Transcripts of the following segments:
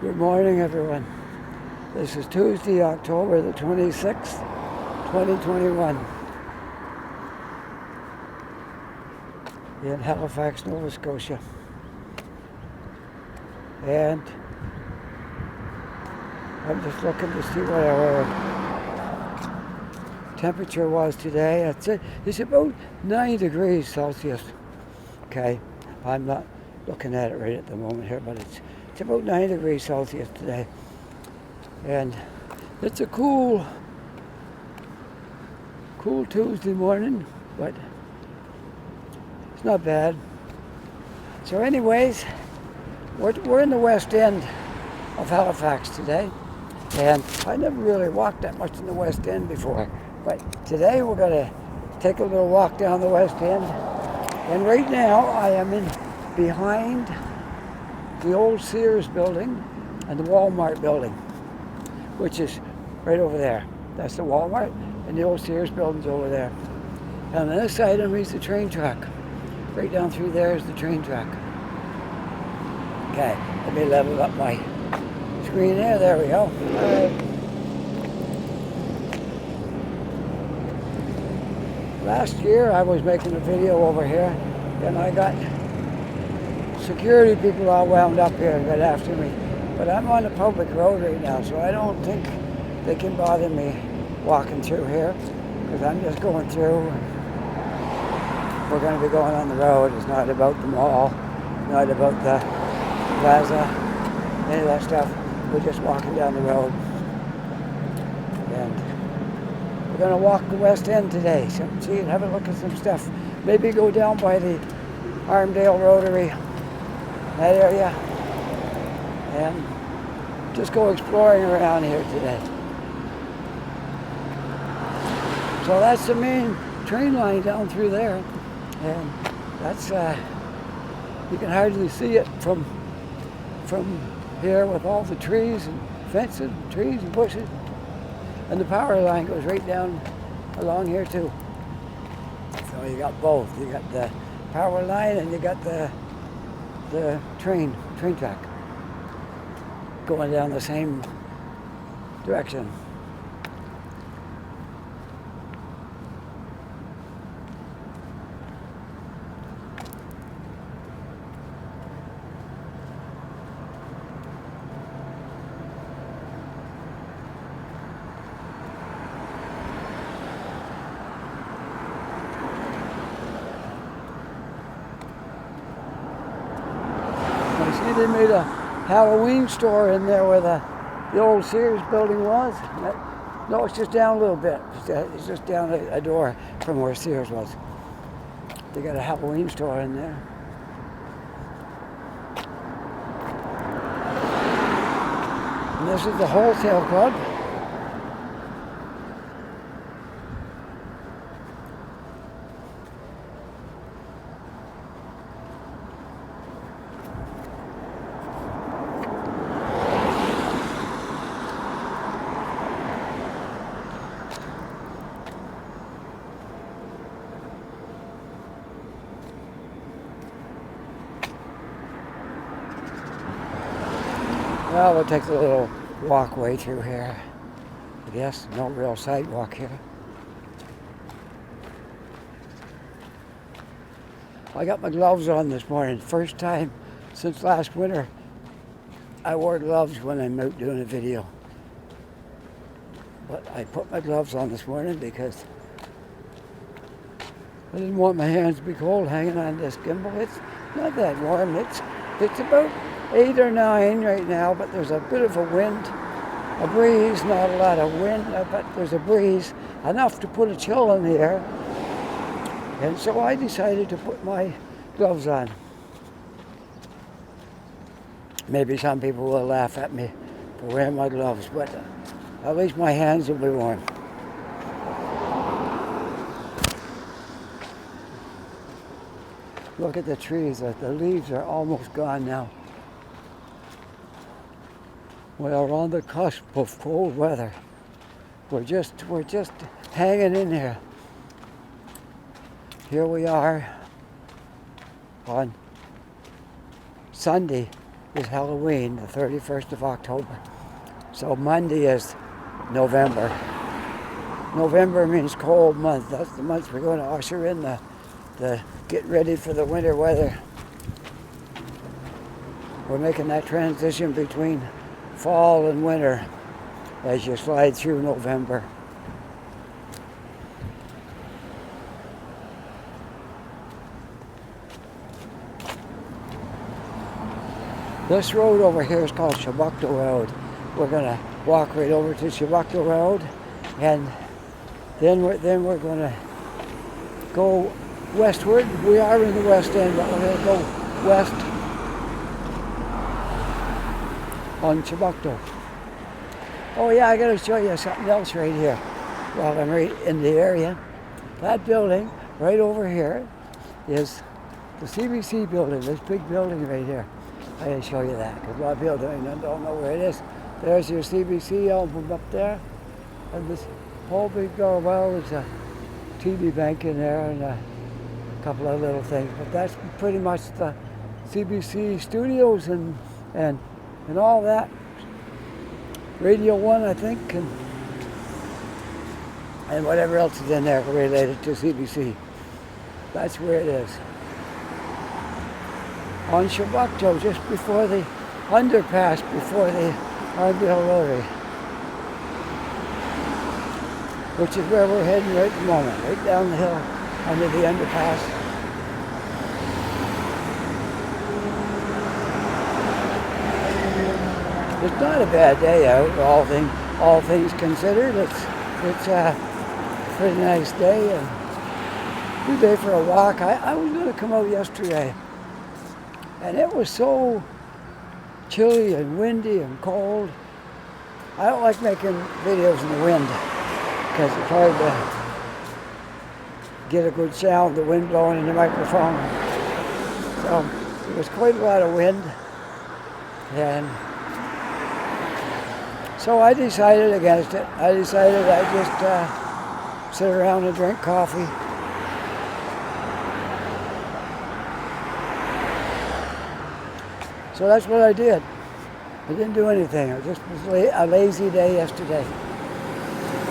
Good morning, everyone. This is Tuesday, October the 26th, 2021, in Halifax, Nova Scotia. And I'm just looking to see what our temperature was today. It's about 9 degrees Celsius. Okay, I'm not looking at it right at the moment here, but it's about 9 degrees Celsius today. And it's a cool Tuesday morning, but it's not bad. So anyways, we're in the west end of Halifax today, and I never really walked that much in the west end before, but today we're going to take a little walk down the west end. And right now I am behind the old Sears building and the Walmart building, which is right over there. That's the Walmart, and the old Sears building's over there. And on this side of me is the train track. Right down through there is the train track. Okay, let me level up my screen there. There we go. All right. Last year I was making a video over here, and I got security people all wound up here and got after me. But I'm on a public road right now, so I don't think they can bother me walking through here, because I'm just going through. And we're going to be going on the road. It's not about the mall, not about the plaza, any of that stuff. We're just walking down the road. And we're going to walk the west end today. So see and have a look at some stuff. Maybe go down by the Arnvale Rotary, that area, and just go exploring around here today. So that's the main train line down through there, and that's you can hardly see it from here with all the trees and fences, and trees and bushes, and the power line goes right down along here too. So you got both. You got the power line and you got the train track going down the same direction. They made a Halloween store in there where the old Sears building was. No, it's just down a little bit. It's just down a door from where Sears was. They got a Halloween store in there. And this is the wholesale club. Well, we'll take a little walkway through here. I guess no real sidewalk here. I got my gloves on this morning. First time since last winter I wore gloves when I'm out doing a video. But I put my gloves on this morning because I didn't want my hands to be cold hanging on this gimbal. It's not that warm. It's about 8 or 9 right now, but there's a bit of a wind, a breeze, not a lot of wind, but there's a breeze, enough to put a chill in the air. And so I decided to put my gloves on. Maybe some people will laugh at me for wearing my gloves, but at least my hands will be warm. Look at the trees, the leaves are almost gone now. We are on the cusp of cold weather. We're just hanging in there. Here we are on Sunday, is Halloween, the 31st of October. So Monday is November. November means cold month. That's the month we're going to usher in the get ready for the winter weather. We're making that transition between fall and winter as you slide through November. This road over here is called Shabukta Road. We're going to walk right over to Shabukta Road, and then we're going to go westward. We are in the West End, but we're going to go west on Shabukta. Oh yeah, I got to show you something else right here while I'm right in the area. That building right over here is the Cbc Building, this big building right here. I gotta show you that because a lot of people don't know where it is. There's your CBC album up there, and this whole big door. Well, there's a TD Bank in there and a couple of little things, but that's pretty much the CBC studios and all that. Radio 1, I think, and whatever else is in there related to CBC. That's where it is. On Shabukta, just before the underpass, before the Arnvale Rotary, which is where we're heading right at the moment, right down the hill under the underpass. It's not a bad day out, all things considered. It's a pretty nice day and good day for a walk. I was going to come out yesterday, and it was so chilly and windy and cold. I don't like making videos in the wind because it's hard to get a good sound, the wind blowing in the microphone. So there was quite a lot of wind, and so I decided against it. I decided I'd just sit around and drink coffee. So that's what I did. I didn't do anything. It just was a lazy day yesterday.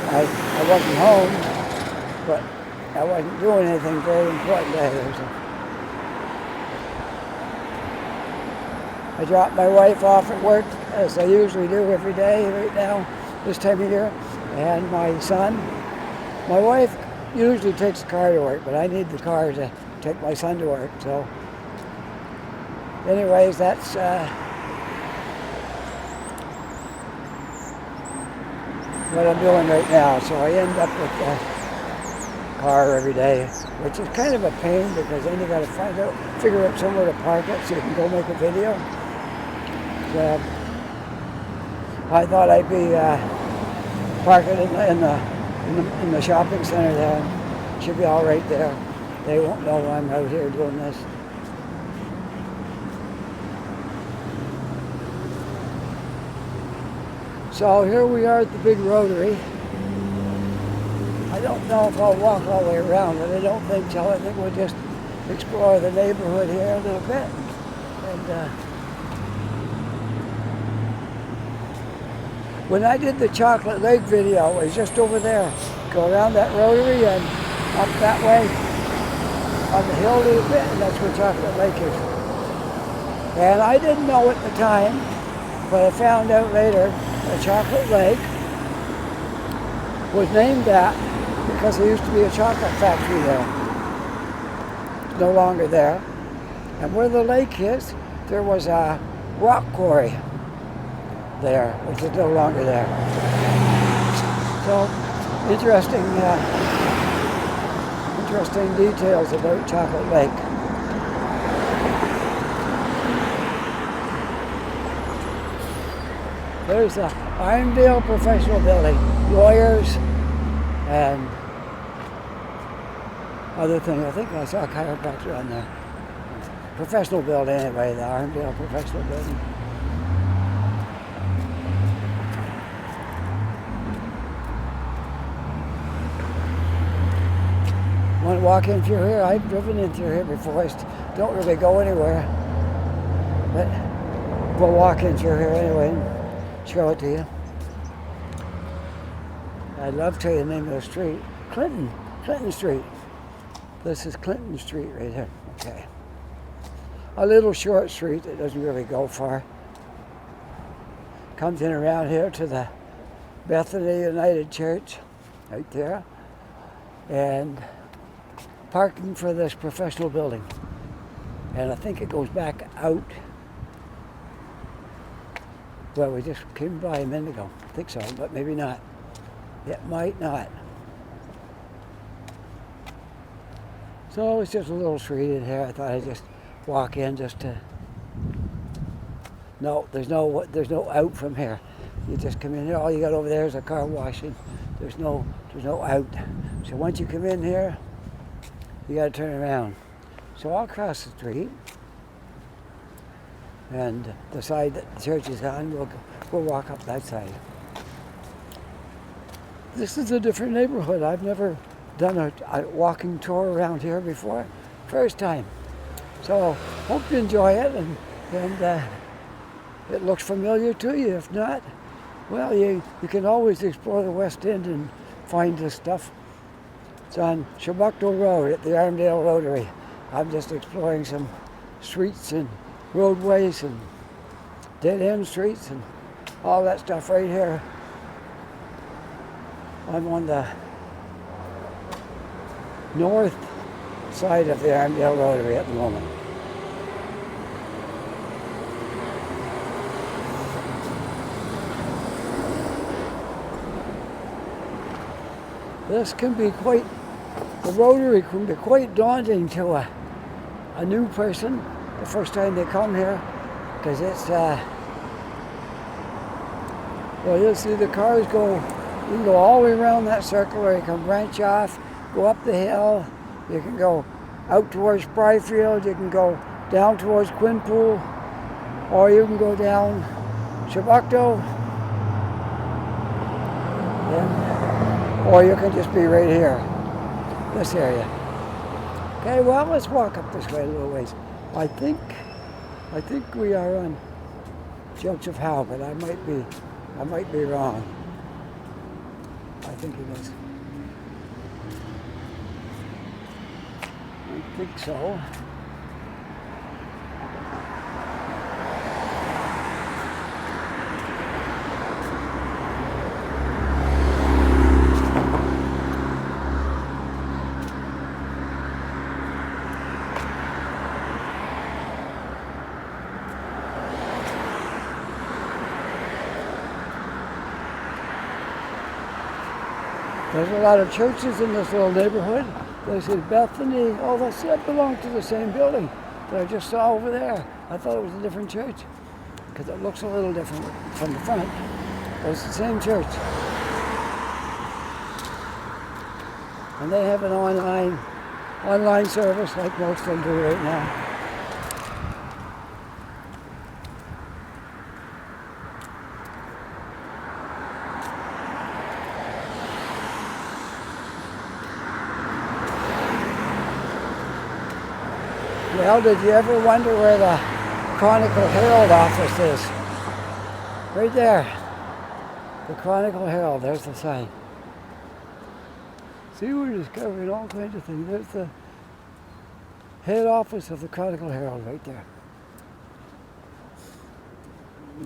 I wasn't home, but I wasn't doing anything very important either. So I dropped my wife off at work, as I usually do every day right now, this time of year, and my son. My wife usually takes the car to work, but I need the car to take my son to work. So anyways, that's what I'm doing right now. So I end up with the car every day, which is kind of a pain because then you got to figure out somewhere to park it so you can go make a video. So I thought I'd be parking in the shopping center there. Should be all right there. They won't know I'm out here doing this. So here we are at the big Rotary. I don't know if I'll walk all the way around, but I don't think so. I think we'll just explore the neighborhood here a little bit. And when I did the Chocolate Lake video, it was just over there. Go around that Rotary and up that way on the hill a little bit, and that's where Chocolate Lake is. And I didn't know at the time, but I found out later that Chocolate Lake was named that because there used to be a chocolate factory there. It's no longer there. And where the lake is, there was a rock quarry there, which is no longer there. So, interesting details about Chocolate Lake. There's the Armdale Professional Building, lawyers and other things. I think I saw a chiropractor on there. Professional building anyway, the Armdale Professional Building. Want to walk in through here? I've driven in through here before. I don't really go anywhere. But we'll walk in through here anyway and show it to you. I'd love to tell you the name of the street. Clinton Street. This is Clinton Street right here. Okay. A little short street that doesn't really go far. Comes in around here to the Bethany United Church, right there. And parking for this professional building. And I think it goes back out. Well, we just came by a minute ago. I think so, but maybe not. It might not. So it's just a little street in here. I thought I'd just walk in just to. No, there's no out from here. You just come in here. All you got over there is a car washing. There's no out. So once you come in here, you got to turn around. So I'll cross the street, and the side that the church is on, we'll walk up that side. This is a different neighborhood. I've never done a walking tour around here before. First time. So hope you enjoy it, and it looks familiar to you. If not, well, you can always explore the West End and find this stuff. It's on Shabukto Road at the Armdale Rotary. I'm just exploring some streets and roadways and dead-end streets and all that stuff right here. I'm on the north side of the Armdale Rotary at the moment. This can be quite, the Rotary can be quite daunting to a new person the first time they come here, because it's, well, you'll see the cars go, you can go all the way around that circle, or you can branch off, go up the hill, you can go out towards Spryfield, you can go down towards Quinpool, or you can go down Shabukto, or you can just be right here, this area. Okay, well, let's walk up this way a little ways. I think we are on Joseph Howe, but I might be wrong. I think it is. I think so. There's a lot of churches in this little neighborhood. There's Bethany. Oh, that belongs to the same building that I just saw over there. I thought it was a different church because it looks a little different from the front. But it's the same church. And they have an online service like most of them do right now. Well, did you ever wonder where the Chronicle Herald office is? Right there. The Chronicle Herald, there's the sign. See, we're discovering all kinds of things. There's the head office of the Chronicle Herald right there.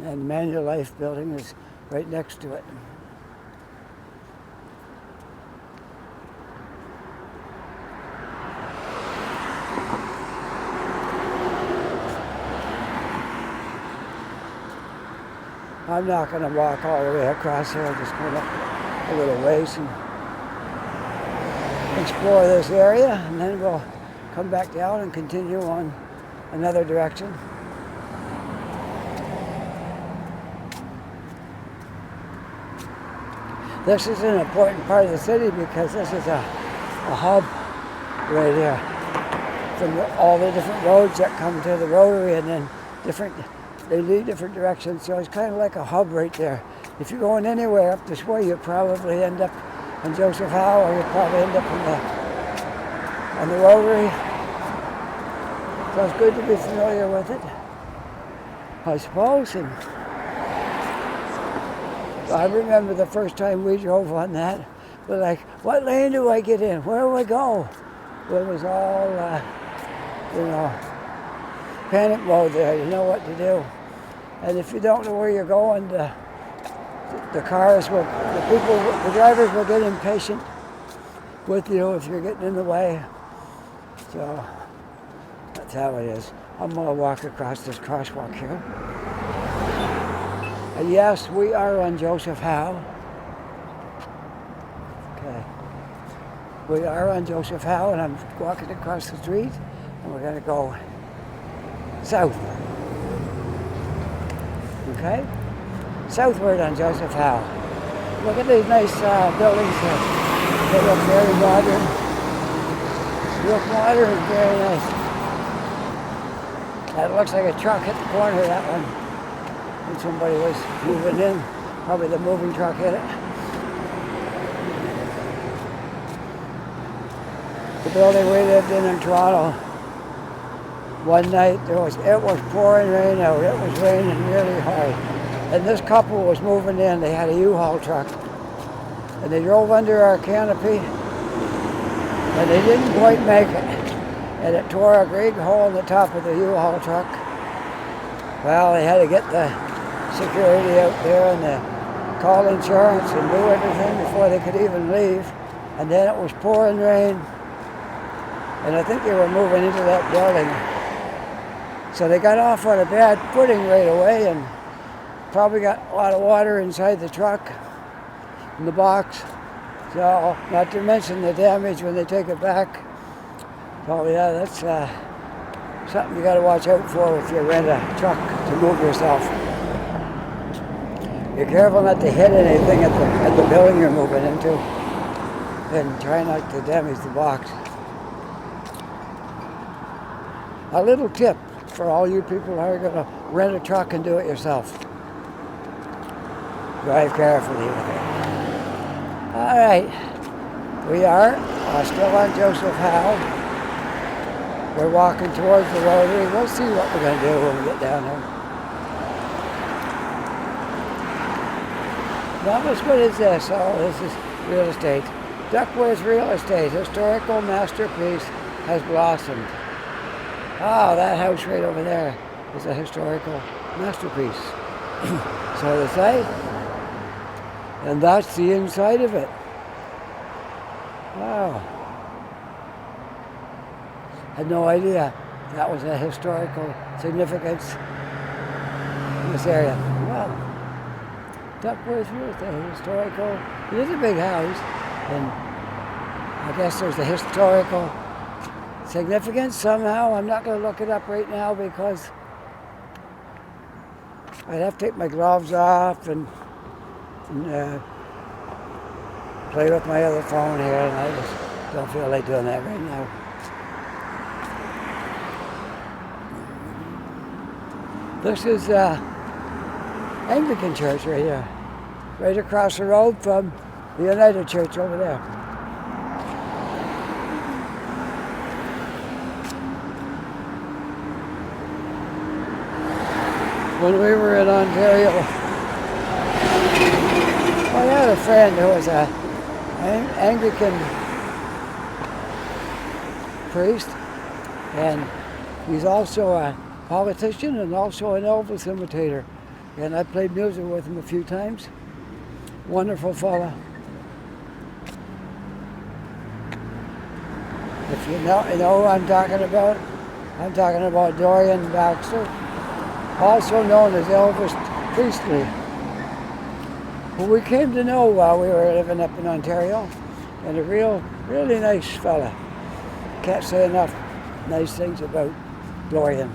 And Manulife building is right next to it. I'm not going to walk all the way across here. I'm just going up a little ways and explore this area, and then we'll come back down and continue on another direction. This is an important part of the city because this is a hub right here from all the different roads that come to the Rotary, and then they lead different directions, so it's kind of like a hub right there. If you're going anywhere up this way, you'll probably end up on Joseph Howe, or you'll probably end up on the Rotary. So it's good to be familiar with it. I suppose. And I remember the first time we drove on that, we're like, what lane do I get in? Where do I go? Well, it was all, panic mode there. You know what to do. And if you don't know where you're going, the drivers will get impatient with you if you're getting in the way. So that's how it is. I'm going to walk across this crosswalk here. And yes, we are on Joseph Howe. Okay. We are on Joseph Howe, and I'm walking across the street, and we're going to go south. Okay? Southward on Joseph Howe. Look at these nice buildings here. They look very modern. They look modern and very nice. That looks like a truck hit the corner, that one. And somebody was moving in. Probably the moving truck hit it. The building we lived in Toronto, one night it was pouring rain out. It was raining really hard. And this couple was moving in. They had a U-Haul truck. And they drove under our canopy. And they didn't quite make it. And it tore a great hole in the top of the U-Haul truck. Well, they had to get the security out there and call insurance and do everything before they could even leave. And then it was pouring rain. And I think they were moving into that building. So they got off on a bad footing right away and probably got a lot of water inside the truck, in the box. So, not to mention the damage when they take it back. So yeah, that's something you got to watch out for if you rent a truck to move yourself. Be careful not to hit anything at the building you're moving into, and try not to damage the box. A little tip for all you people who are going to rent a truck and do it yourself. Drive carefully with it. All right, we are still on Joseph Howe. We're walking towards the Rotary. We'll see what we're going to do when we get down here. Thomas, what is this? Oh, this is real estate. Duckworth Real Estate, historical masterpiece, has blossomed. Oh, that house right over there is a historical masterpiece. So they say. And that's the inside of it. Wow. Had no idea that was a historical significance in this area. Well, Duckworth Real Estate, historical. It is a big house, and I guess there's a historical significance somehow. I'm not going to look it up right now because I'd have to take my gloves off and play with my other phone here, and I just don't feel like doing that right now. This is Anglican Church right here, right across the road from the United Church over there. When we were in Ontario, I had a friend who was an Anglican priest, and he's also a politician and also an Elvis imitator. And I played music with him a few times. Wonderful fella. If you know who I'm talking about Dorian Baxter, also known as Elvis Priestley, who we came to know while we were living up in Ontario, and a really nice fella. Can't say enough nice things about Dorian.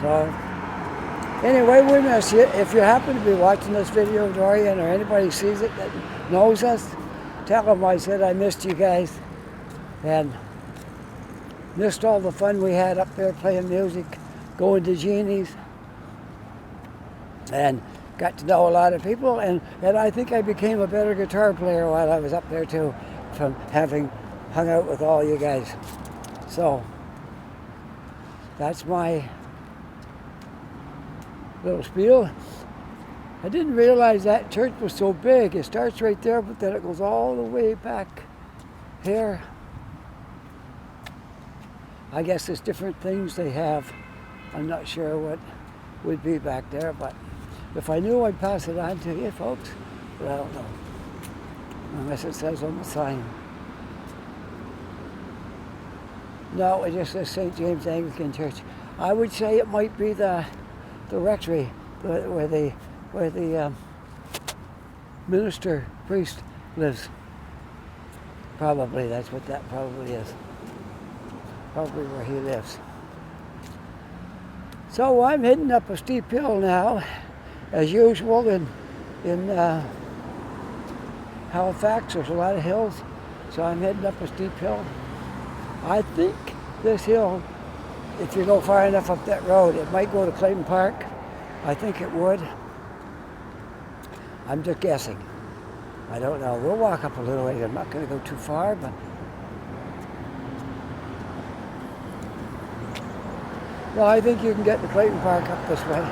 So, anyway, we miss you. If you happen to be watching this video, Dorian, or anybody sees it that knows us, tell them I said I missed you guys and missed all the fun we had up there playing music, going to Jeannie's, and got to know a lot of people, and I think I became a better guitar player while I was up there too, from having hung out with all you guys. So, that's my little spiel. I didn't realize that church was so big. It starts right there, but then it goes all the way back here. I guess there's different things they have. I'm not sure what would be back there, but if I knew, I'd pass it on to you folks, but I don't know, unless it says on the sign. No, it just says St. James Anglican Church. I would say it might be the rectory, where the minister priest lives. Probably, that's what that probably is. Probably where he lives. So I'm heading up a steep hill now, as usual in Halifax. There's a lot of hills, so I'm heading up a steep hill. I think this hill, if you go far enough up that road, it might go to Clayton Park. I think it would. I'm just guessing. I don't know. We'll walk up a little way. I'm not going to go too far, but well, I think you can get to Clayton Park up this way.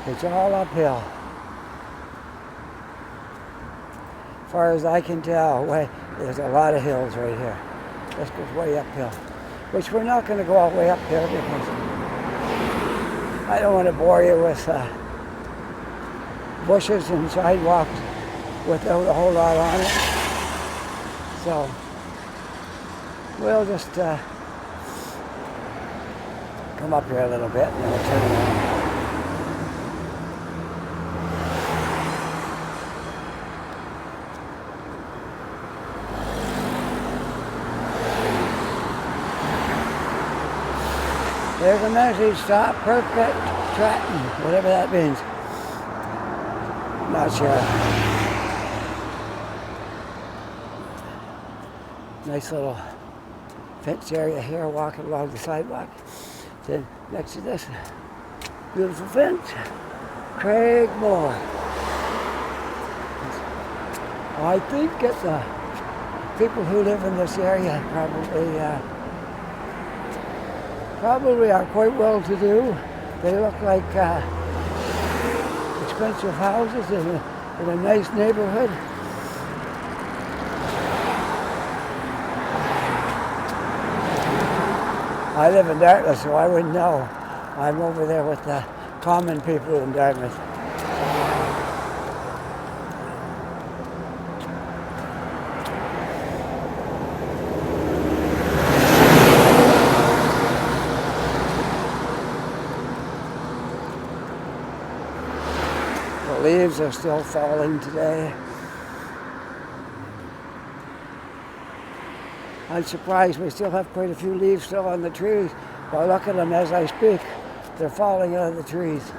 It's all uphill. As far as I can tell, there's a lot of hills right here. This goes way uphill, which we're not going to go all the way uphill because I don't want to bore you with bushes and sidewalks without a whole lot on it. So we'll just come up here a little bit and then we'll turn around. There's a message, stop perpetrating, whatever that means. Not sure. Nice little fence area here, walking along the sidewalk. Then next to this beautiful fence, Craig Moore. I think it's people who live in this area probably are quite well to do. They look like expensive houses in a nice neighborhood. I live in Dartmouth, so I wouldn't know. I'm over there with the common people in Dartmouth. The leaves are still falling today. I'm surprised we still have quite a few leaves still on the trees. But look at them as I speak. They're falling out of the trees.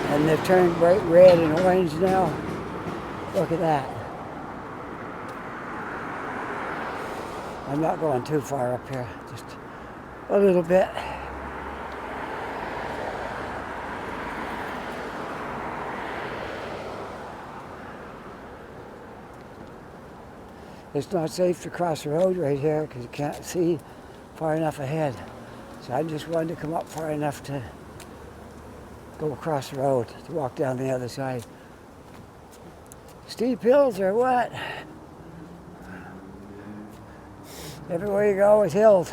And they've turned bright red and orange now. Look at that. I'm not going too far up here, just a little bit. It's not safe to cross the road right here because you can't see far enough ahead. So I just wanted to come up far enough to go across the road, to walk down the other side. Steep hills or what? Everywhere you go is hills.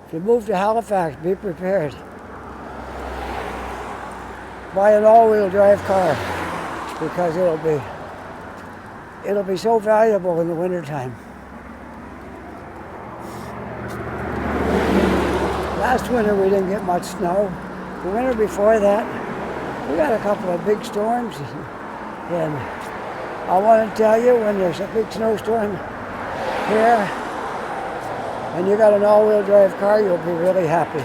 If you move to Halifax, be prepared. Buy an all-wheel drive car because it'll be so valuable in the wintertime. Last winter we didn't get much snow. The winter before that, we got a couple of big storms. And I want to tell you, when there's a big snowstorm here, and you got an all-wheel drive car, you'll be really happy.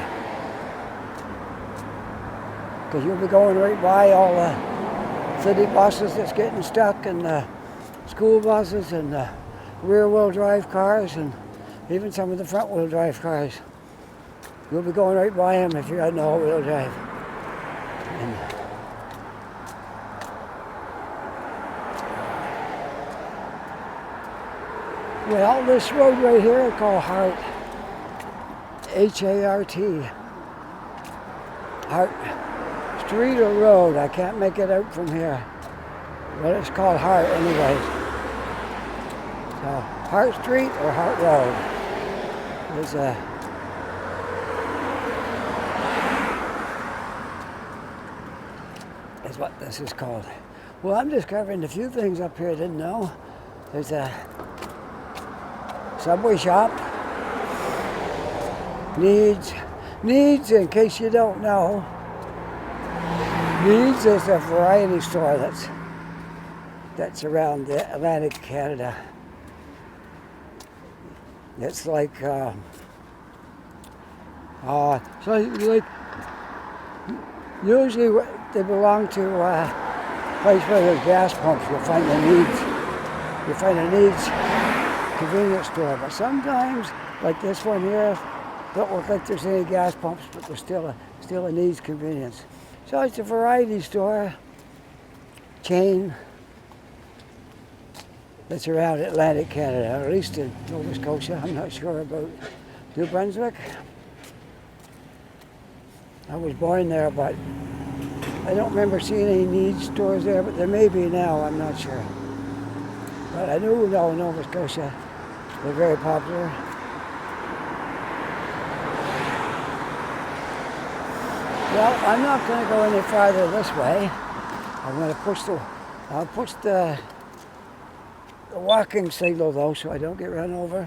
Because you'll be going right by all the city buses that's getting stuck, and the school buses, and the rear-wheel drive cars, and even some of the front-wheel drive cars. You'll be going right by them if you got an all-wheel drive. And Well, this road right here is called Hart. H-A-R-T. Hart. Street or road, I can't make it out from here. But it's called Hart anyways. So, Hart Street or Hart Road is what this is called. Well, I'm discovering a few things up here I didn't know. There's a Subway shop. Needs, in case you don't know, Needs is a variety store that's around the Atlantic Canada. It's like, so like, usually they belong to a place where there's gas pumps. You'll find a Needs convenience store. But sometimes, like this one here, don't look like there's any gas pumps, but there's still a Needs convenience. So it's a variety store chain that's around Atlantic Canada, or at least in Nova Scotia. I'm not sure about New Brunswick. I was born there, but I don't remember seeing any Needs stores there, but there may be now, I'm not sure. But I do know Nova Scotia, they're very popular. Well, I'm not going to go any farther this way. I'm going to I'll push the walking signal though, so I don't get run over.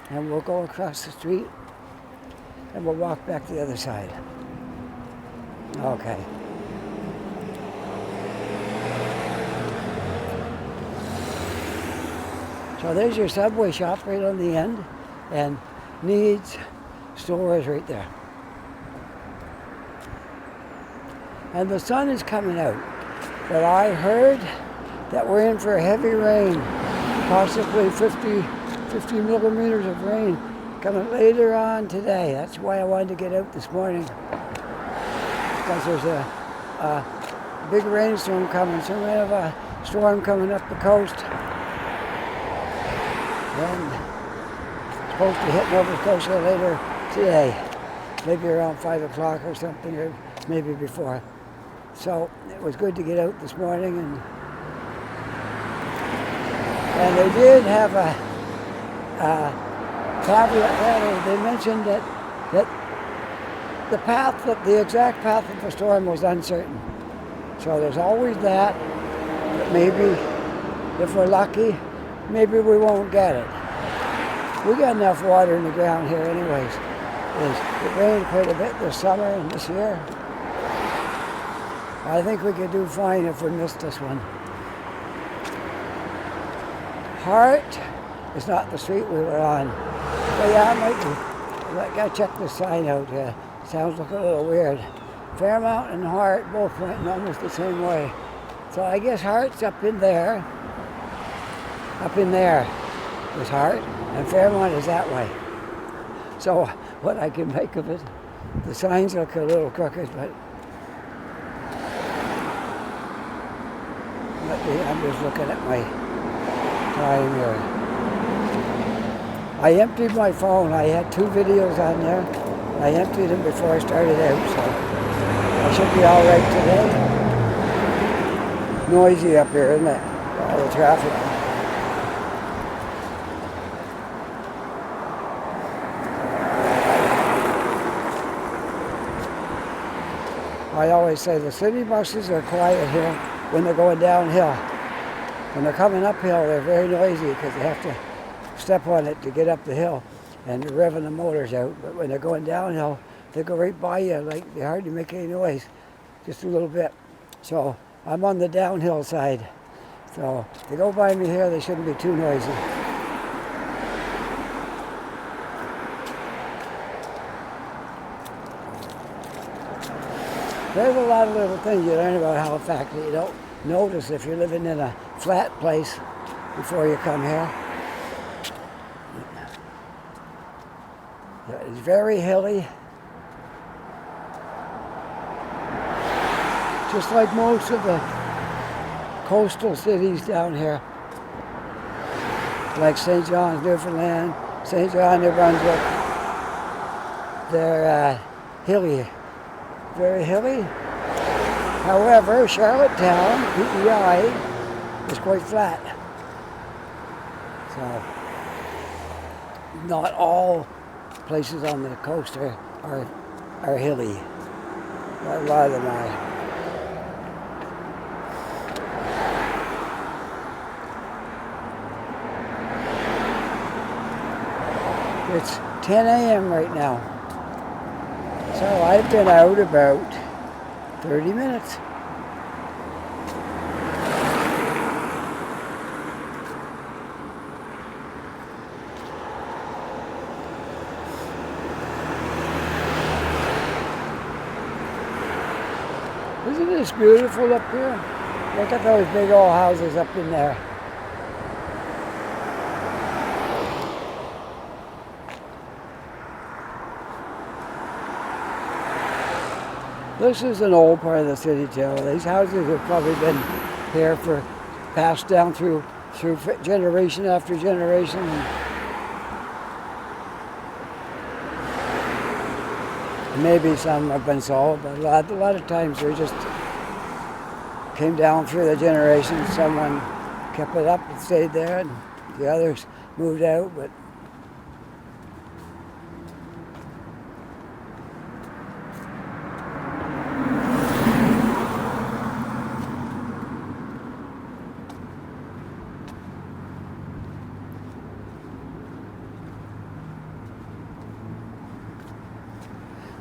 And we'll go across the street and we'll walk back to the other side. Okay. So there's your Subway shop right on the end, and Needs store is right there. And the sun is coming out, but I heard that we're in for a heavy rain, possibly 50 millimeters of rain coming later on today. That's why I wanted to get out this morning, because there's a big rainstorm coming, some kind of a storm coming up the coast. And it's supposed to hit Nova Scotia later today, maybe around 5 o'clock or something, or maybe before. So it was good to get out this morning, and they did have a caveat there. They mentioned that the exact path of the storm was uncertain. So there's always that, but maybe if we're lucky, maybe we won't get it. We got enough water in the ground here anyways. It rained quite a bit this summer and this year. I think we could do fine if we missed this one. Hart is not the street we were on. But yeah, I might be. I gotta check the sign out here. Sounds like a little weird. Fairmount and Hart both went in almost the same way. So I guess Hart's up in there. Up in there is Hart, and Fairmont is that way. So what I can make of it, the signs look a little crooked, but I'm just looking at my time here. I emptied my phone. I had 2 videos on there. I emptied them before I started out, so I should be all right today. Noisy up here, isn't it? All the traffic. I always say the city buses are quiet here when they're going downhill. When they're coming uphill, they're very noisy because they have to step on it to get up the hill, and they're revving the motors out. But when they're going downhill, they go right by you, like they hardly make any noise, just a little bit. So I'm on the downhill side. So if they go by me here, they shouldn't be too noisy. There's a lot of little things you learn about Halifax that you don't notice if you're living in a flat place before you come here. It's very hilly. Just like most of the coastal cities down here. like St. John's, Newfoundland, St. John, New Brunswick. They're hilly, very hilly. However, Charlottetown, PEI, is quite flat. So, not all places on the coast are hilly. A lot of them are. It's 10 a.m. right now. So I've been out about 30 minutes. Isn't this beautiful up here? Look at those big old houses up in there. This is an old part of the city too. These houses have probably been here for passed down through generation after generation. Maybe some have been sold, but a lot of times they just came down through the generations. Someone kept it up and stayed there, and the others moved out. But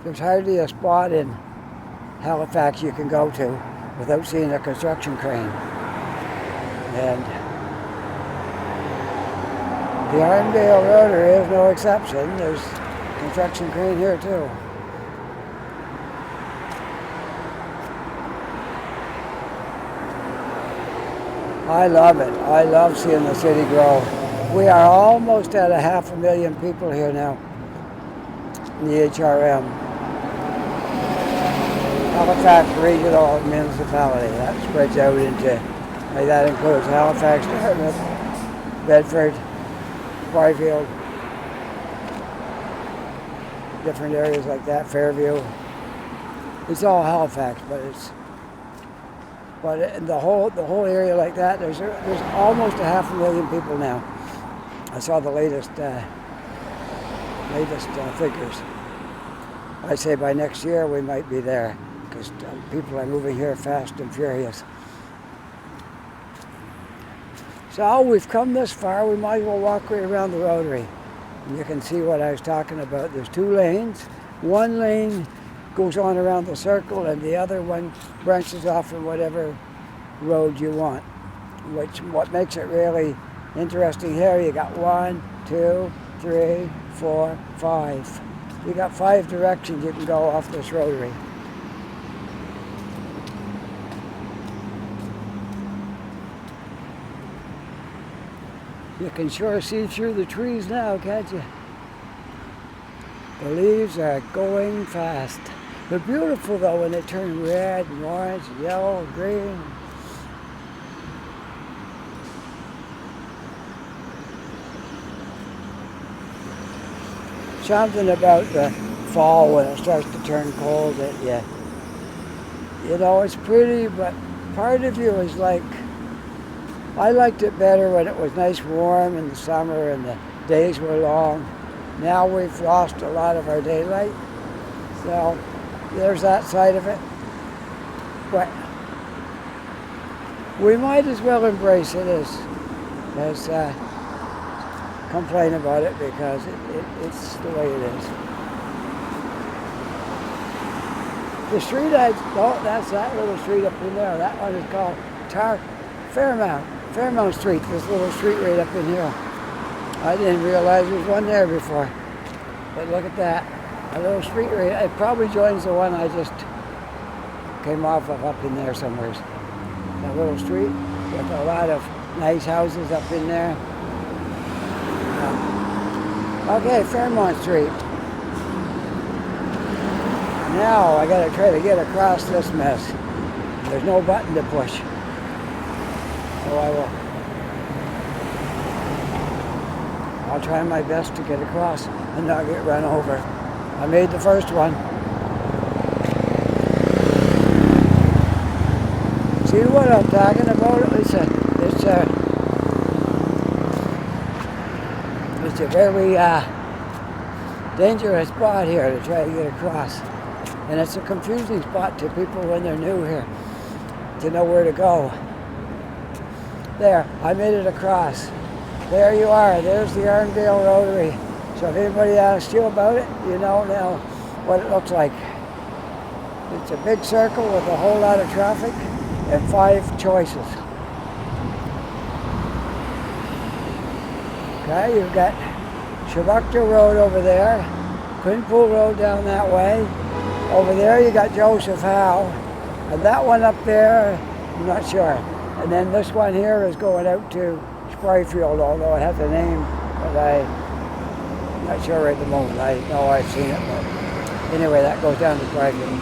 there's hardly a spot in Halifax you can go to without seeing a construction crane. And the Arnvale Rotary is no exception. There's a construction crane here too. I love it. I love seeing the city grow. We are almost at 500,000 people here now in the HRM. Halifax Regional Municipality. That spreads out into, like that includes Halifax, Dartmouth, Bedford, Byfield, different areas like that, Fairview. It's all Halifax, but the whole area like that, there's almost 500,000 people now. I saw the latest figures. I'd say by next year we might be there, because people are moving here fast and furious. So we've come this far, we might as well walk right around the Rotary. And you can see what I was talking about. There's 2 lanes. One lane goes on around the circle, and the other one branches off from whatever road you want. What makes it really interesting here, you got 1, 2, 3, 4, 5. You got 5 directions you can go off this Rotary. You can sure see through the trees now, can't you? The leaves are going fast. They're beautiful though when they turn red and orange and yellow and green. Something about the fall when it starts to turn cold that you know, it's pretty, but part of you is like, I liked it better when it was nice warm in the summer and the days were long. Now we've lost a lot of our daylight, so there's that side of it. But we might as well embrace it as complain about it, because it's the way it is. The street, that's that little street up in there. That one is called Fairmount Street, this little street right up in here. I didn't realize there was one there before. But look at that. A little street right, it probably joins the one I just came off of up in there somewhere. That little street with a lot of nice houses up in there. Okay, Fairmont Street. Now I gotta try to get across this mess. There's no button to push. So I will I'll try my best to get across and not get run over. I made the first one. See what I'm talking about? It's a very dangerous spot here to try to get across. And it's a confusing spot to people when they're new here to know where to go. There, I made it across. There you are, there's the Arnvale Rotary. So if anybody asks you about it, you know now what it looks like. It's a big circle with a whole lot of traffic and 5 choices. Okay, you've got Shabukta Road over there, Quinpool Road down that way. Over there you got Joseph Howe, and that one up there, I'm not sure. And then this one here is going out to Sprayfield, although it has a name, but I'm not sure right at the moment. I know I've seen it, but anyway, that goes down to Sprayfield.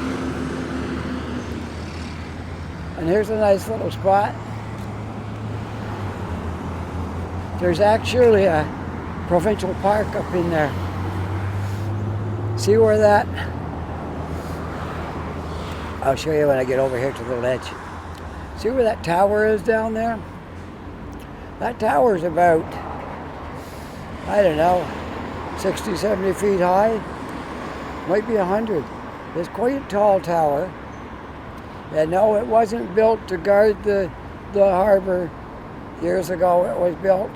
And here's a nice little spot. There's actually a Provincial Park up in there. See where that? I'll show you when I get over here to the ledge. See where that tower is down there? That tower is about, I don't know, 60, 70 feet high. Might be 100. It's quite a tall tower. And no, it wasn't built to guard the harbor years ago. It was built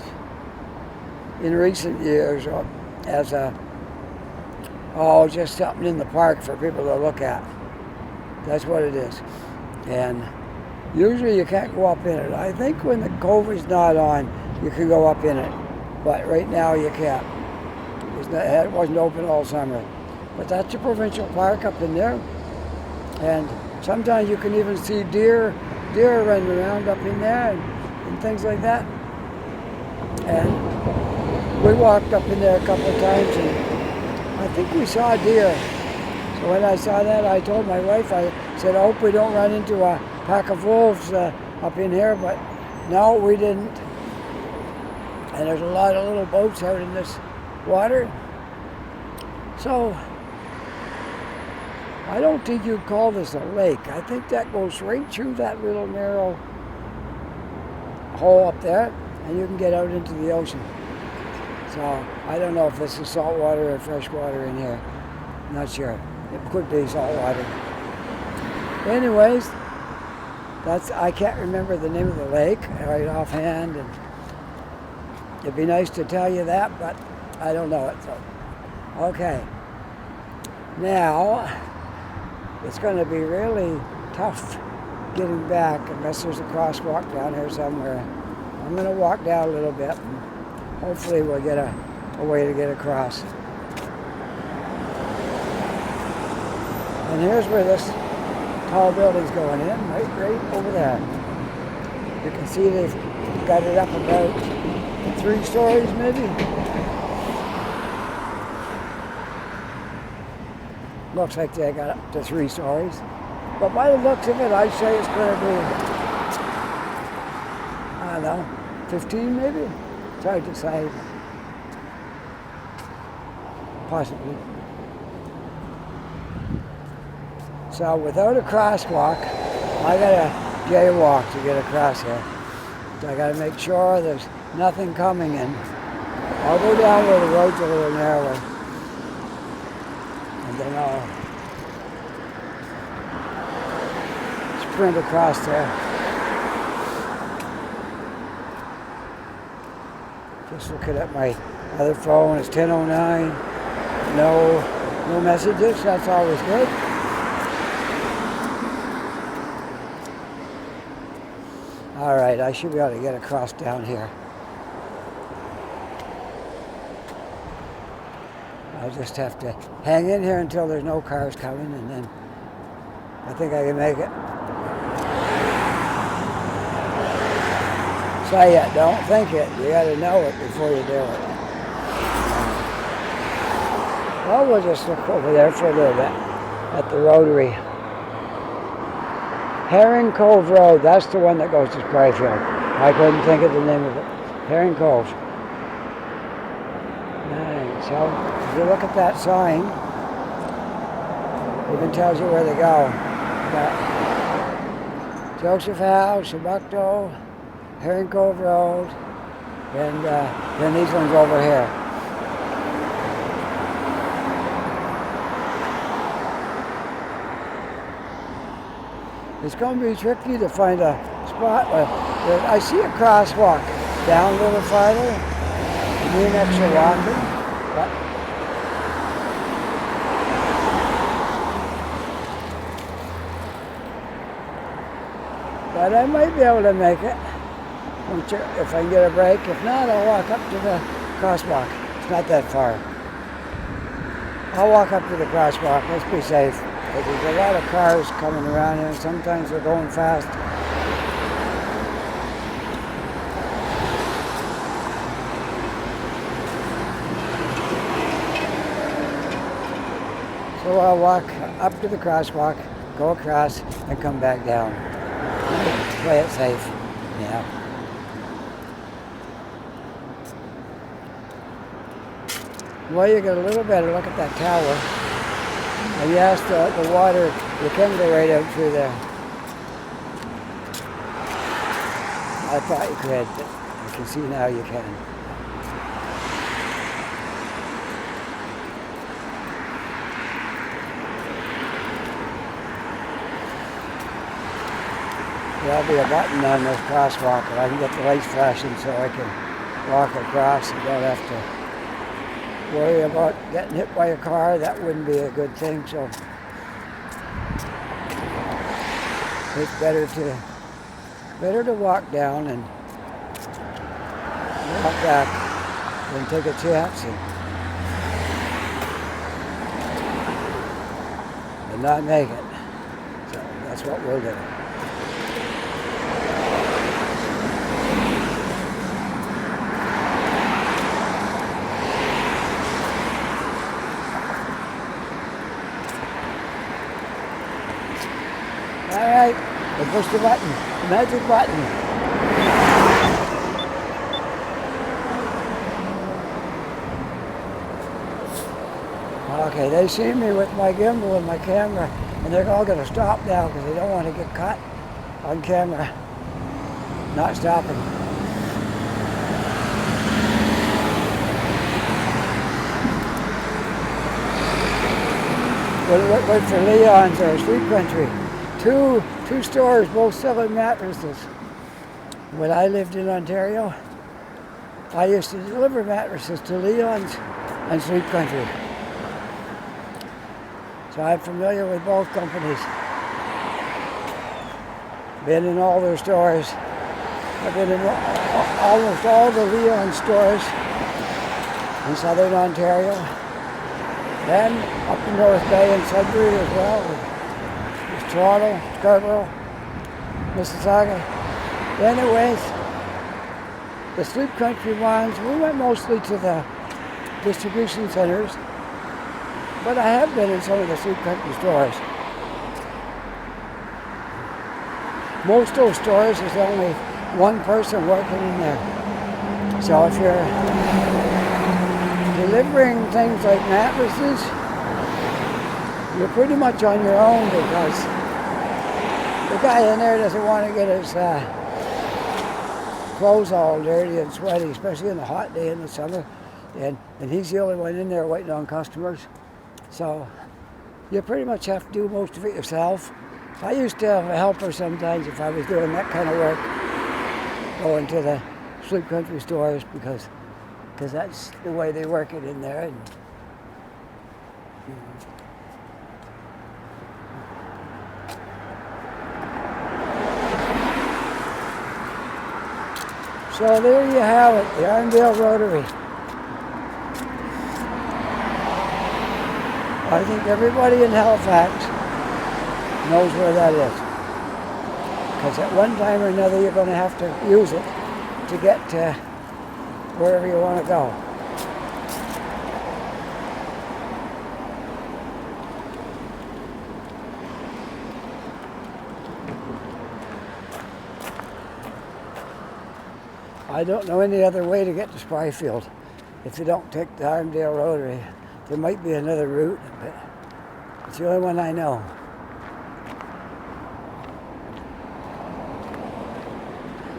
in recent years as just something in the park for people to look at. That's what it is. And usually you can't go up in it. I think when the cove is not on, you can go up in it. But right now you can't. It wasn't open all summer. But that's a Provincial Park up in there. And sometimes you can even see deer running around up in there and things like that. And we walked up in there a couple of times and I think we saw deer. So when I saw that, I told my wife, I said, I hope we don't run into a pack of wolves up in here, but no, we didn't. And there's a lot of little boats out in this water. So I don't think you'd call this a lake. I think that goes right through that little narrow hole up there, and you can get out into the ocean. So I don't know if this is salt water or fresh water in here. I'm not sure. It could be salt water. Anyways, I can't remember the name of the lake right offhand, and it'd be nice to tell you that, but I don't know it. So, okay. Now, it's going to be really tough getting back unless there's a crosswalk down here somewhere. I'm going to walk down a little bit and hopefully we'll get a way to get across. And here's where this tall building's going in, right over there. You can see they've got it up about 3 stories maybe. Looks like they got up to 3 stories. But by the looks of it, I'd say it's going to be, I don't know, 15 maybe? It's hard to say. Possibly. So without a crosswalk, I got to jaywalk to get across here. So I got to make sure there's nothing coming in. I'll go down where the road's a little narrower. And then I'll sprint across there. Just looking at my other phone, it's 10:09. No messages, that's always good. All right, I should be able to get across down here. I'll just have to hang in here until there's no cars coming, and then I think I can make it. Say it, don't think it. You got to know it before you do it. Well, we'll just look over there for a little bit at the Rotary. Herring Cove Road, that's the one that goes to Sprayfield. I couldn't think of the name of it. Herring Cove. Alright, so if you look at that sign, it even tells you where to go. Got Joseph House, Shabukto, Herring Cove Road, and then these ones over here. It's going to be tricky to find a spot. I see a crosswalk down a little farther. You need extra walking. But I might be able to make it if I can get a break. If not, I'll walk up to the crosswalk. It's not that far. I'll walk up to the crosswalk. Let's be safe. There's a lot of cars coming around here, and sometimes they're going fast. So I'll walk up to the crosswalk, go across, and come back down. Play it safe, yeah. Well, you get a little better look at that tower. And yes, the water, you can go right out through there. I thought you could, but you can see now you can. There'll be a button on this crosswalk, and I can get the lights flashing so I can walk across and don't have to worry about getting hit by a car. That wouldn't be a good thing, so it's better to walk down and walk back than take a chance and not make it. So that's what we'll do. Alright, we'll push the button, the magic button. Okay, they see me with my gimbal and my camera, and they're all going to stop now because they don't want to get caught on camera not stopping. We'll wait for Leon's or Sleep Country. Two stores, both selling mattresses. When I lived in Ontario, I used to deliver mattresses to Leon's and Sleep Country. So I'm familiar with both companies. Been in all their stores. I've been in almost all the Leon stores in southern Ontario. And up in North Bay and Sudbury as well. Toronto, Scarborough, Mississauga. Anyways, the Sleep Country ones, we went mostly to the distribution centers, but I have been in some of the Sleep Country stores. Most of those stores, there's only one person working in there. So if you're delivering things like mattresses, you're pretty much on your own because the guy in there doesn't want to get his clothes all dirty and sweaty, especially in the hot day in the summer. And he's the only one in there waiting on customers. So you pretty much have to do most of it yourself. I used to have a helper sometimes if I was doing that kind of work, going to the Sleep Country stores because that's the way they work it in there. And, So there you have it, the Arnvale Rotary. I think everybody in Halifax knows where that is. Because at one time or another you're going to have to use it to get to wherever you want to go. I don't know any other way to get to Spryfield. if you don't take the Arnvale Rotary. There might be another route, but it's the only one I know.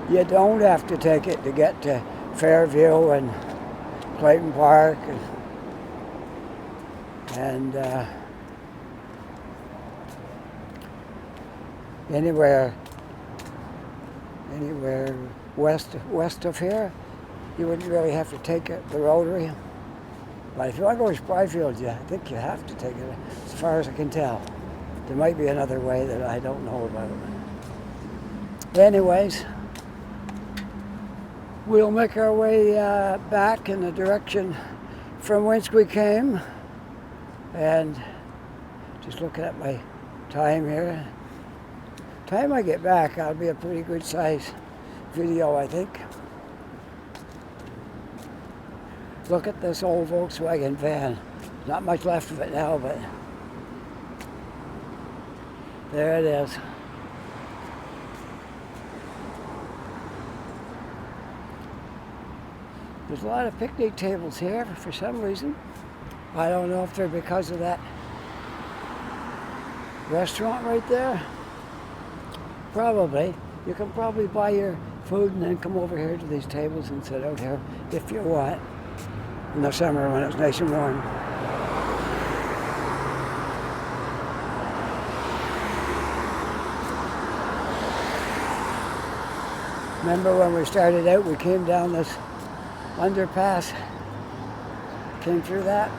You don't have to take it to get to Fairview and Clayton Park and anywhere west of here. You wouldn't really have to take it, the Rotary. But if you want to go to Spryfield, I think you have to take it, as far as I can tell. There might be another way that I don't know about. Anyways, we'll make our way back in the direction from whence we came. And just looking at my time here. Time I get back, I'll be a pretty good size video, I think. Look at this old Volkswagen van. Not much left of it now, but there it is. There's a lot of picnic tables here for some reason. I don't know if they're because of that restaurant right there. Probably. You can probably buy your food and then come over here to these tables and sit out here if you want. In the summer when it's nice and warm. Remember when we started out, we came down this underpass. Came through that.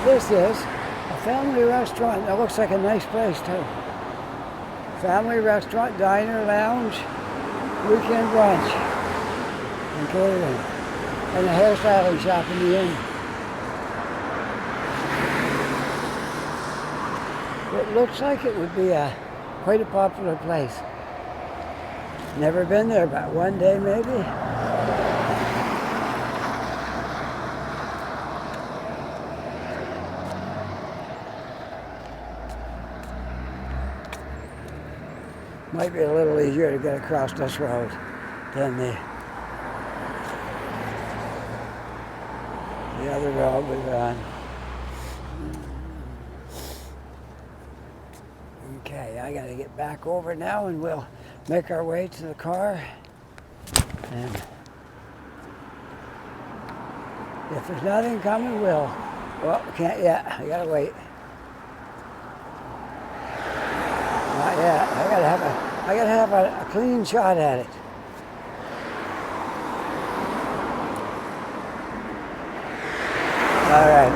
This is a family restaurant. It looks like a nice place too. Family restaurant, diner, lounge, weekend brunch, and catering, and a hairstyling shop in the inn. It looks like it would be quite a popular place. Never been there, but one day maybe. Might be a little easier to get across this road than the other road we're on. Okay, I gotta get back over now and we'll make our way to the car. And if there's nothing coming, well, we can't yet. I gotta wait. Not yet. I gotta have a clean shot at it. All right.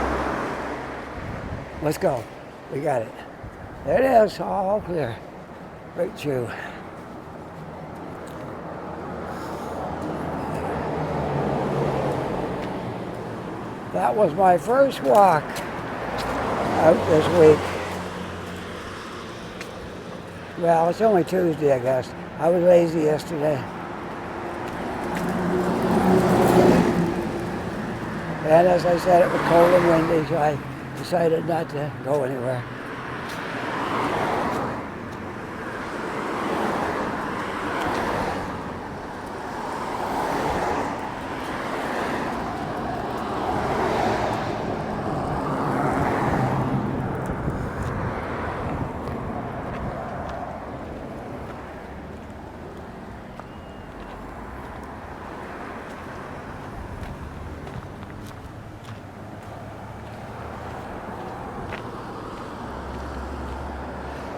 Let's go. We got it. There it is, all clear. Right through. That was my first walk out this week. Well, it's only Tuesday, I guess. I was lazy yesterday. And as I said, it was cold and windy, so I decided not to go anywhere.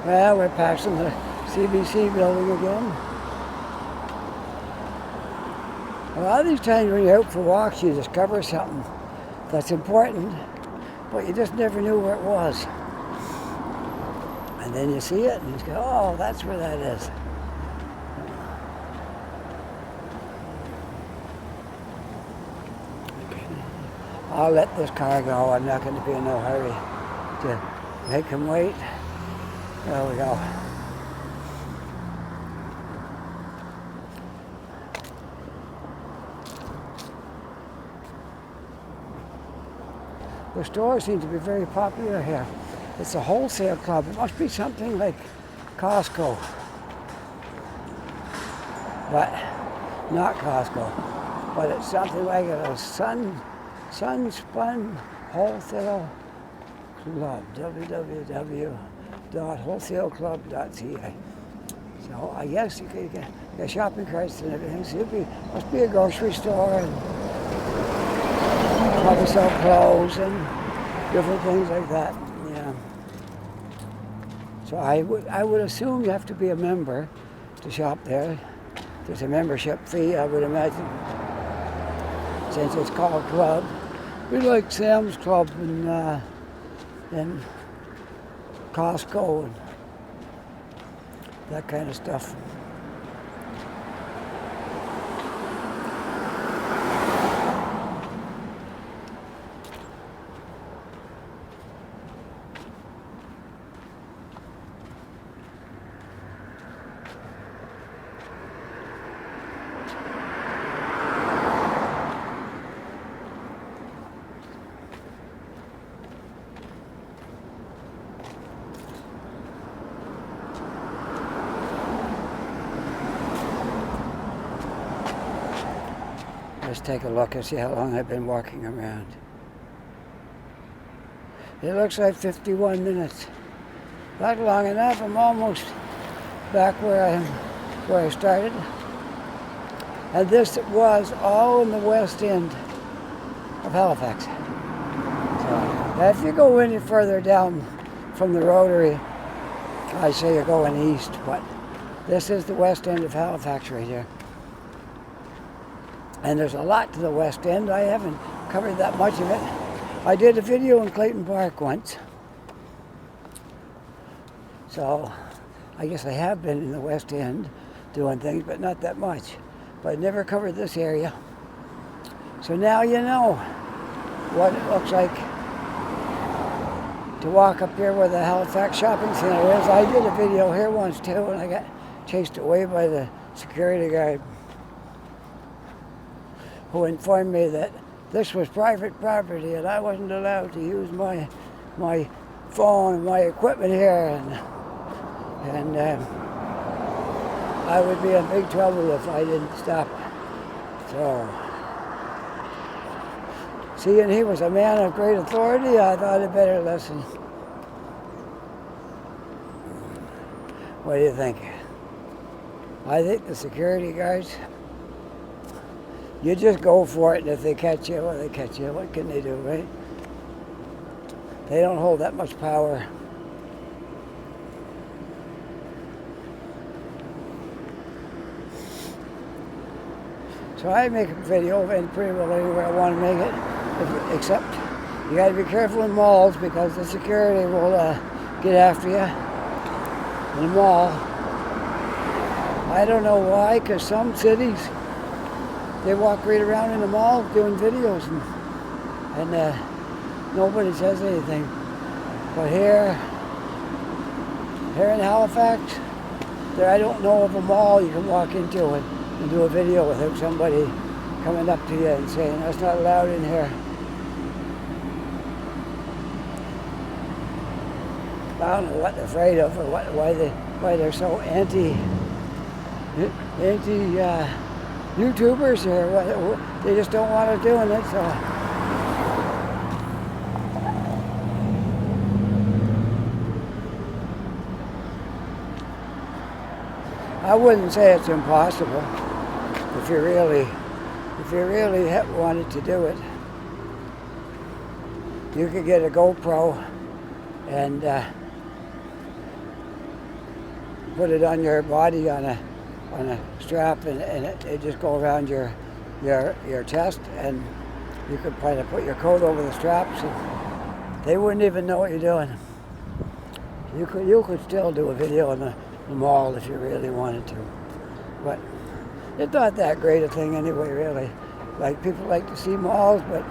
Well, we're passing the Cbc Building again. A lot of these times when you're out for walks, you discover something that's important, but you just never knew where it was. And then you see it and you go, oh, that's where that is. I'll let this car go. I'm not going to be in no hurry to make him wait. There we go. The stores seem to be very popular here. It's a wholesale club. It must be something like Costco, but not Costco. But it's something like a Sunspun Wholesale Club, www.wholesaleclub.ca. So I guess you could get shopping carts and everything. So must be a grocery store and probably sell clothes and different things like that. Yeah. So I would assume you have to be a member to shop there. There's a membership fee, I would imagine, since it's called club. We like Sam's Club and Costco and that kind of stuff. Let's take a look and see how long I've been walking around. It looks like 51 minutes. Not long enough. I'm almost back where I started. And this was all in the west end of Halifax. So if you go any further down from the Rotary, I say you're going east, but this is the west end of Halifax right here. And there's a lot to the west end. I haven't covered that much of it. I did a video in Clayton Park once. So I guess I have been in the west end doing things, but not that much. But I never covered this area. So now you know what it looks like to walk up here where the Halifax Shopping Center is. I did a video here once too, and I got chased away by the security guard, who informed me that this was private property and I wasn't allowed to use my phone and my equipment here, and I would be in big trouble if I didn't stop. So, seeing he was a man of great authority, I thought I'd better listen. What do you think? I think the security guards, you just go for it, and if they catch you, well, they catch you. What can they do, right? They don't hold that much power. So I make a video and pretty well anywhere I want to make it, except you got to be careful in malls because the security will get after you in the mall. I don't know why, because some cities, they walk right around in the mall doing videos and nobody says anything. But here in Halifax, I don't know of a mall you can walk into and do a video without somebody coming up to you and saying, that's not allowed in here. I don't know what they're afraid of or why they're so anti YouTubers or what, they just don't want to do it. So I wouldn't say it's impossible if you really wanted to do it. You could get a GoPro and put it on your body on a strap, and it just go around your chest, and you could kind of put your coat over the straps, and they wouldn't even know what you're doing. You could still do a video in the mall if you really wanted to, but it's not that great a thing anyway, really. Like, people like to see malls, but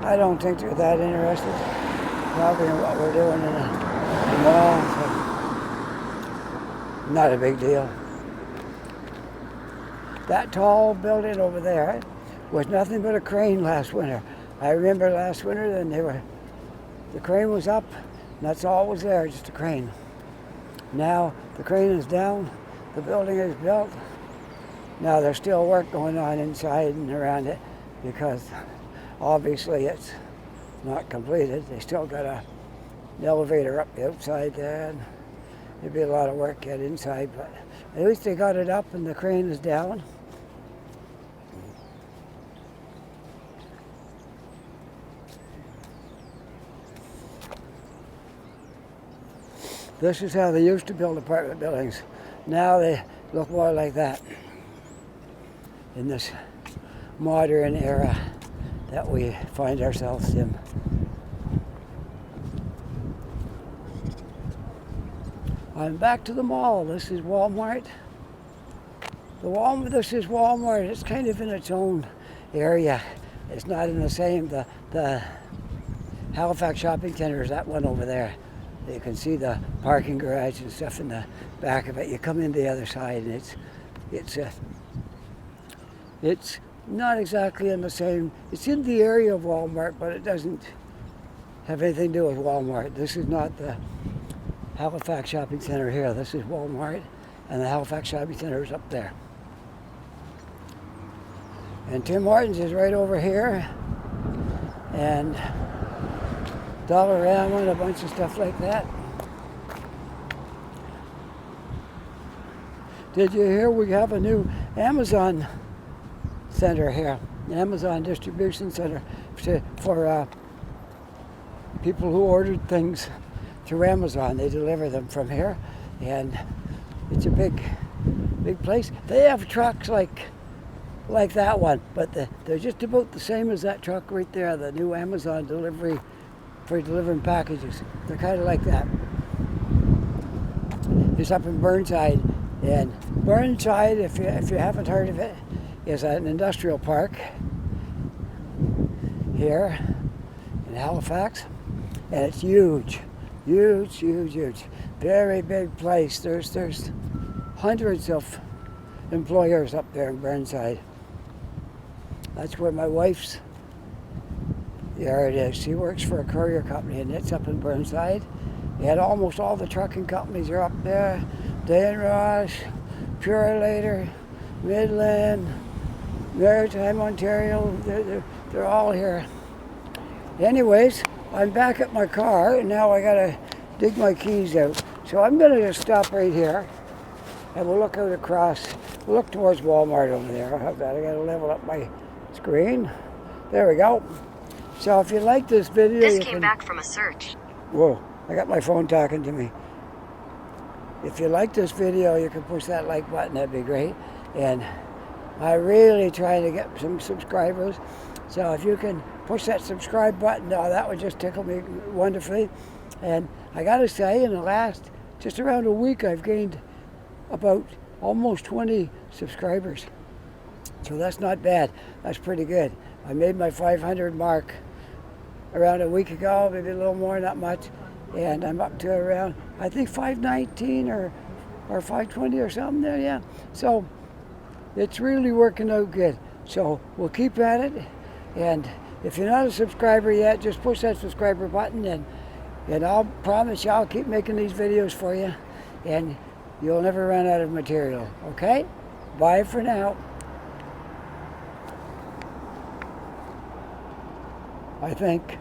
I don't think they're that interested probably in what we're doing in the mall. So not a big deal. That tall building over there was nothing but a crane last winter. I remember last winter, then the crane was up And that's all was there, just a crane. Now the crane is down, the building is built. Now there's still work going on inside and around it because obviously it's not completed. They still got an elevator up the outside there. And there'd be a lot of work yet inside, but at least they got it up and the crane is down. This is how they used to build apartment buildings. Now they look more like that in this modern era that we find ourselves in. I'm back to the mall. This is Walmart. This is Walmart. It's kind of in its own area. It's not in the same, the Halifax Shopping Center is that one over there. You can see the parking garage and stuff in the back of it. You come in the other side and it's not exactly in the same, it's in the area of Walmart, but it doesn't have anything to do with Walmart. This is not the Halifax Shopping Center here. This is Walmart, and the Halifax Shopping Center is up there. And Tim Hortons is right over here, and Dollarama and a bunch of stuff like that. Did you hear we have a new Amazon center here? An Amazon distribution center for people who ordered things through Amazon. They deliver them from here, and it's a big place. They have trucks like that one, but they're just about the same as that truck right there, the new Amazon delivery for delivering packages. They're kind of like that. It's up in Burnside, and Burnside, if you haven't heard of it, is an industrial park here in Halifax, and it's huge, very big place. There's hundreds of employers up there in Burnside. That's where my wife's yard is. She works for a courier company, and it's up in Burnside. And almost all the trucking companies are up there. Dan Ross, Purelator, Midland, Maritime Ontario, they're all here. Anyways, I'm back at my car, and now I gotta dig my keys out. So I'm gonna just stop right here, and we'll look out across. We'll look towards Walmart over there. I gotta level up my screen. There we go. So if you like this video, this came back from a search. Whoa, I got my phone talking to me. If you like this video, you can push that like button. That'd be great. And I'm really trying to get some subscribers. So if you can push that subscribe button, that would just tickle me wonderfully. And I gotta say, in the last just around a week, I've gained about almost 20 subscribers. So that's not bad. That's pretty good. I made my 500 mark around a week ago, maybe a little more, not much. And I'm up to around, I think 519 or 520 or something there, yeah. So it's really working out good. So we'll keep at it. And if you're not a subscriber yet, just push that subscriber button, and I'll promise you I'll keep making these videos for you, and you'll never run out of material, okay? Bye for now. I think.